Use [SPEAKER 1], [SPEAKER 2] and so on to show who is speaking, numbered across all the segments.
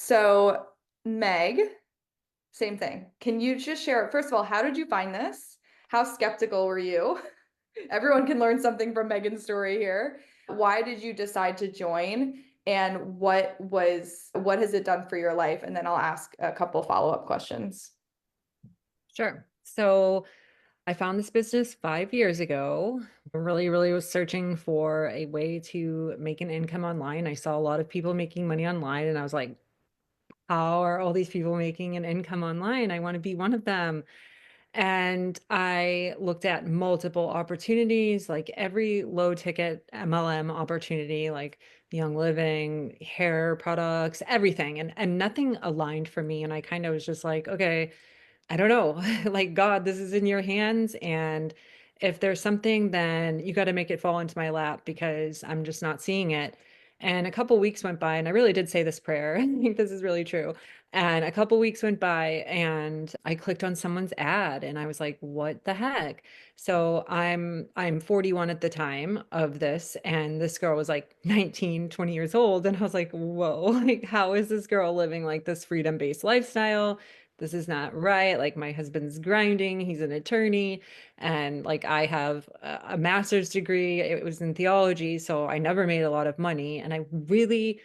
[SPEAKER 1] So, Meg, same thing. Can you just share, first of all, how did you find this? How skeptical were you? Everyone can learn something from Megan's story here. Why did you decide to join? And what has it done for your life? And then I'll ask a couple follow-up questions.
[SPEAKER 2] Sure. So I found this business 5 years ago. Really was searching for a way to make an income online. I saw a lot of people making money online, and I was like, how are all these people making an income online? I want to be one of them. And I looked at multiple opportunities, like every low ticket MLM opportunity, like Young Living, hair products, everything. And nothing aligned for me. And I kind of was just like, okay, I don't know, like, God, this is in your hands. And if there's something, then you got to make it fall into my lap because I'm just not seeing it. And a couple weeks went by, and I really did say this prayer. I think this is really true. And a couple weeks went by, and I clicked on someone's ad, and I was like, "What the heck?" So I'm 41 at the time of this, and this girl was like 19, 20 years old, and I was like, "Whoa, like, how is this girl living like this freedom-based lifestyle? This is not right. Like, my husband's grinding, he's an attorney, and like I have a master's degree. It was in theology, so I never made a lot of money, and I really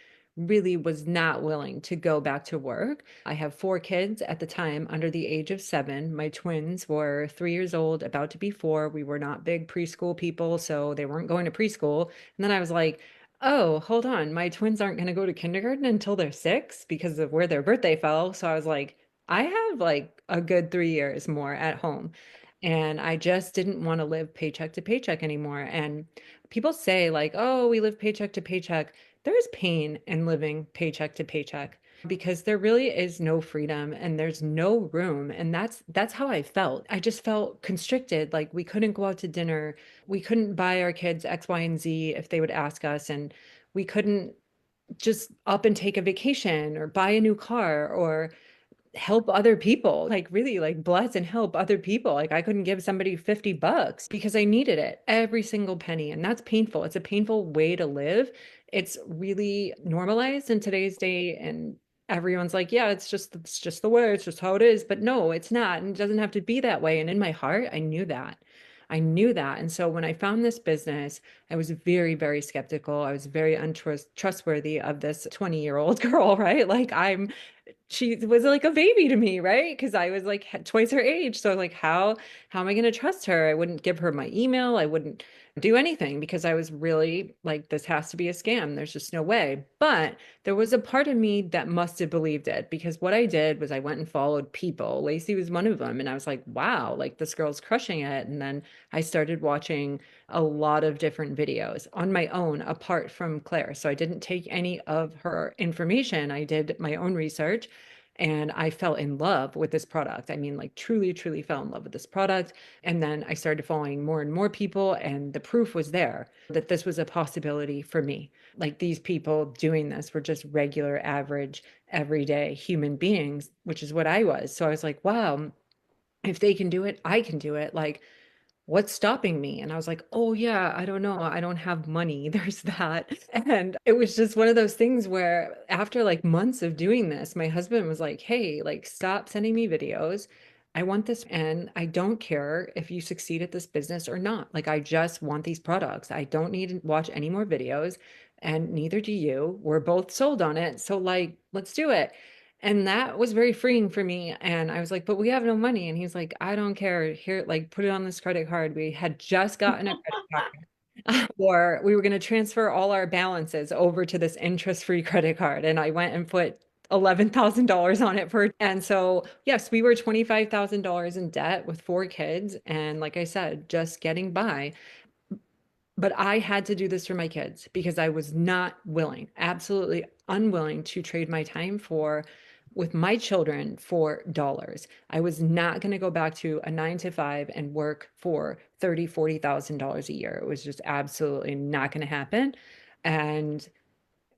[SPEAKER 2] was not willing to go back to work. I have four kids at the time under the age of 7. My twins were 3 years old, about to be 4. We were not big preschool people, so they weren't going to preschool. And then I was like, oh, hold on, my twins aren't going to go to kindergarten until they're 6 because of where their birthday fell. So I was like, I have like a good 3 years more at home. And I just didn't want to live paycheck to paycheck anymore. And people say, like, oh, we live paycheck to paycheck. There's pain in living paycheck to paycheck because there really is no freedom and there's no room. And that's how I felt. I just felt constricted. Like, we couldn't go out to dinner. We couldn't buy our kids X, Y, and Z if they would ask us. And we couldn't just up and take a vacation or buy a new car or help other people, like really like bless and help other people. Like, I couldn't give somebody $50 because I needed it, every single penny. And that's painful. It's a painful way to live. It's really normalized in today's day. And everyone's like, yeah, it's just the way, it's just how it is. But no, it's not. And it doesn't have to be that way. And in my heart, I knew that. I knew that. And so when I found this business, I was very skeptical. I was very untrustworthy of this 20-year-old girl, right? Like, she was like a baby to me, right? Because I was like twice her age. So like, how am I going to trust her? I wouldn't give her my email. I wouldn't do anything because I was really like, this has to be a scam. There's just no way. But there was a part of me that must have believed it, because what I did was I went and followed people. Lacey was one of them. And I was like, wow, like, this girl's crushing it. And then I started watching a lot of different videos on my own apart from Claire. So I didn't take any of her information. I did my own research, and I fell in love with this product. I mean, like, truly fell in love with this product. And then I started following more and more people, and the proof was there that this was a possibility for me. Like, these people doing this were just regular, average, everyday human beings, which is what I was. So I was like, wow, if they can do it, I can do it. Like, what's stopping me? And I was like, oh, yeah, I don't know. I don't have money. There's that. And it was just one of those things where after like months of doing this, my husband was like, hey, like, stop sending me videos. I want this. And I don't care if you succeed at this business or not. Like, I just want these products. I don't need to watch any more videos. And neither do you. We're both sold on it. So, like, let's do it. And that was very freeing for me. And I was like, but we have no money. And he's like, I don't care. Here, like, put it on this credit card. We had just gotten a credit card, or we were going to transfer all our balances over to this interest-free credit card. And I went and put $11,000 on it for, and so, yes, we were $25,000 in debt with four kids. And like I said, just getting by. But I had to do this for my kids because I was not willing, absolutely unwilling to trade my time for with my children for dollars. I was not going to go back to a 9 to 5 and work for 30, $40,000 a year. It was just absolutely not going to happen. And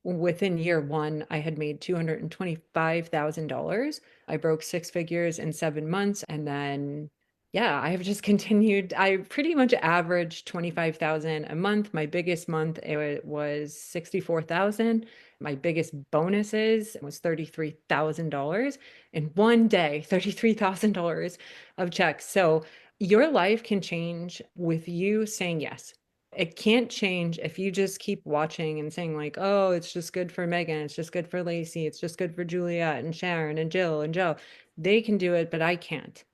[SPEAKER 2] within year one, I had made $225,000. I broke six figures in 7 months. And then, yeah, I have just continued. I pretty much averaged 25,000 a month. My biggest month, it was 64,000. My biggest bonuses was $33,000 in one day, $33,000 of checks. So your life can change with you saying yes. It can't change if you just keep watching and saying like, oh, it's just good for Megan, it's just good for Lacey, it's just good for Juliet and Sharon and Jill and Joe. They can do it, but I can't.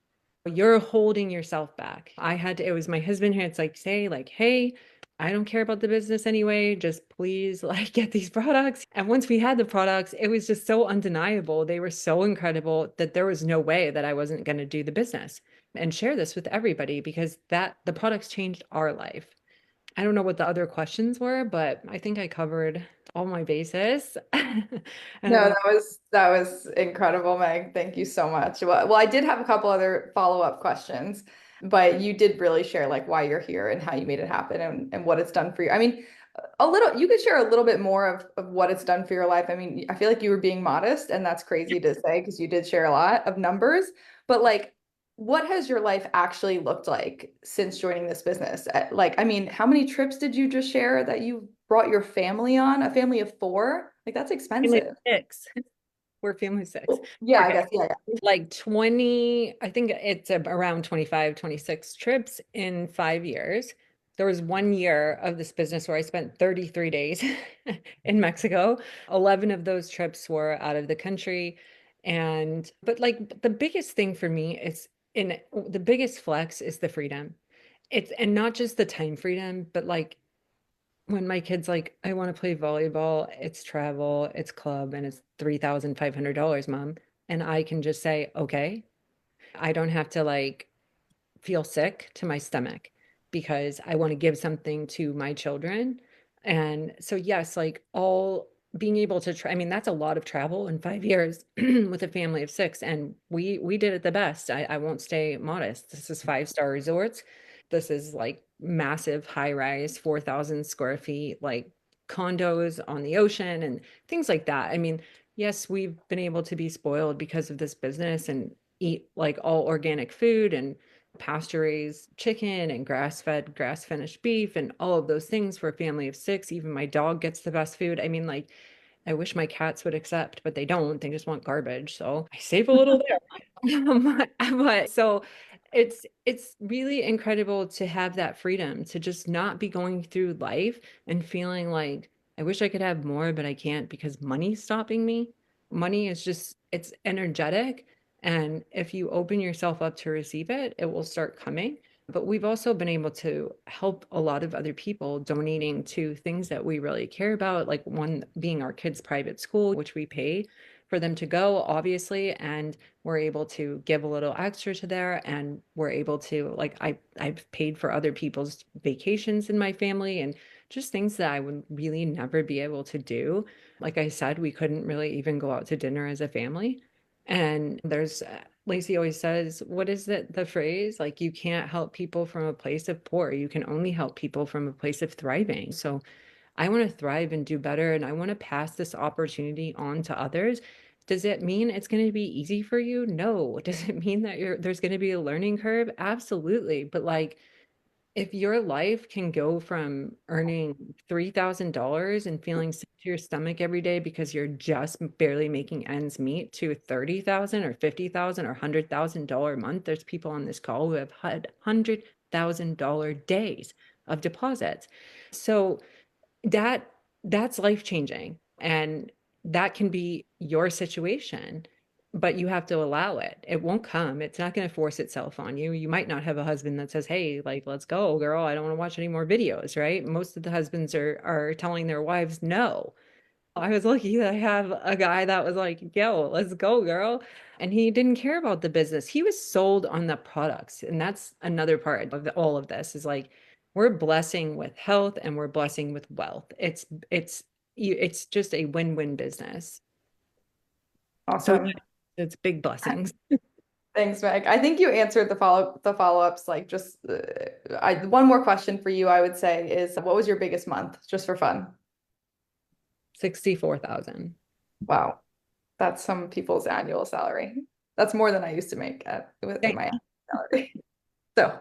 [SPEAKER 2] You're holding yourself back. It was my husband who had to like say like, hey, I don't care about the business anyway. Just please like get these products. And once we had the products, it was just so undeniable. They were so incredible that there was no way that I wasn't going to do the business and share this with everybody because that the products changed our life. I don't know what the other questions were, but I think I covered all my bases. And I
[SPEAKER 1] No,
[SPEAKER 2] don't.
[SPEAKER 1] that was incredible, Meg. Thank you so much. Well, I did have a couple other follow-up questions, but you did really share like why you're here and how you made it happen and what it's done for you. I mean, a little, you could share a little bit more of what it's done for your life. I mean, I feel like you were being modest, and that's crazy to say because you did share a lot of numbers, but like, what has your life actually looked like since joining this business? Like, I mean, how many trips did you just share that you brought your family on? A family of four? Like, that's
[SPEAKER 2] Family of
[SPEAKER 1] expensive.
[SPEAKER 2] six. We're family of six.
[SPEAKER 1] Yeah, I
[SPEAKER 2] Okay.
[SPEAKER 1] guess. Yeah, yeah.
[SPEAKER 2] Like 20, I think it's around 25, 26 trips in 5 years. There was one year of this business where I spent 33 days in Mexico. 11 of those trips were out of the country. But like the biggest thing for me is the biggest flex is the freedom. And not just the time freedom, but like when my kid's like, I want to play volleyball, it's travel, it's club, and it's $3,500, mom. And I can just say, okay, I don't have to like feel sick to my stomach because I want to give something to my children. And so, yes, like all being able to try, I mean, that's a lot of travel in 5 years with a family of six. And we did it the best. I won't stay modest. This is five-star resorts. This is like massive high rise, 4,000 square feet, like condos on the ocean and things like that. I mean, yes, we've been able to be spoiled because of this business and eat like all organic food and pasture raised chicken and grass fed, grass finished beef and all of those things for a family of six. Even my dog gets the best food. I mean, like, I wish my cats would accept, but they don't. They just want garbage. So I save a little there. But so it's really incredible to have that freedom to just not be going through life and feeling like I wish I could have more, but I can't because money's stopping me. Money is just it's energetic. And if you open yourself up to receive it, it will start coming. But we've also been able to help a lot of other people donating to things that we really care about, like one being our kids' private school, which we pay for them to go, obviously, and we're able to give a little extra to there, and we're able to like I've paid for other people's vacations in my family and just things that I would really never be able to do. Like I said, we couldn't really even go out to dinner as a family. And there's Lacey always says, what is the phrase? Like, you can't help people from a place of poor. You can only help people from a place of thriving. So I want to thrive and do better, and I want to pass this opportunity on to others. Does it mean it's going to be easy for you? No. Does it mean that there's going to be a learning curve? Absolutely. But like, if your life can go from earning $3,000 and feeling sick to your stomach every day because you're just barely making ends meet to 30,000 or 50,000 or $100,000 a month, there's people on this call who have had $100,000 days of deposits. So that that's life changing, and that can be your situation, but you have to allow it. It won't come. It's not going to force itself on you. You might not have a husband that says, hey, like, let's go, girl, I don't want to watch any more videos, right? Most of the husbands are telling their wives no. I was lucky that I have a guy that was like, yo, let's go, girl. And he didn't care about the business. He was sold on the products. And that's another part of all of this is like, we're blessing with health and we're blessing with wealth. It's just a win-win business. So yeah,
[SPEAKER 1] Awesome.
[SPEAKER 2] it's big blessings.
[SPEAKER 1] Thanks, Meg. I think you answered the follow-ups like just one more question for you, I would say is what was your biggest month just for fun?
[SPEAKER 2] 64,000.
[SPEAKER 1] Wow. That's some people's annual salary. That's more than I used to make at in my salary. So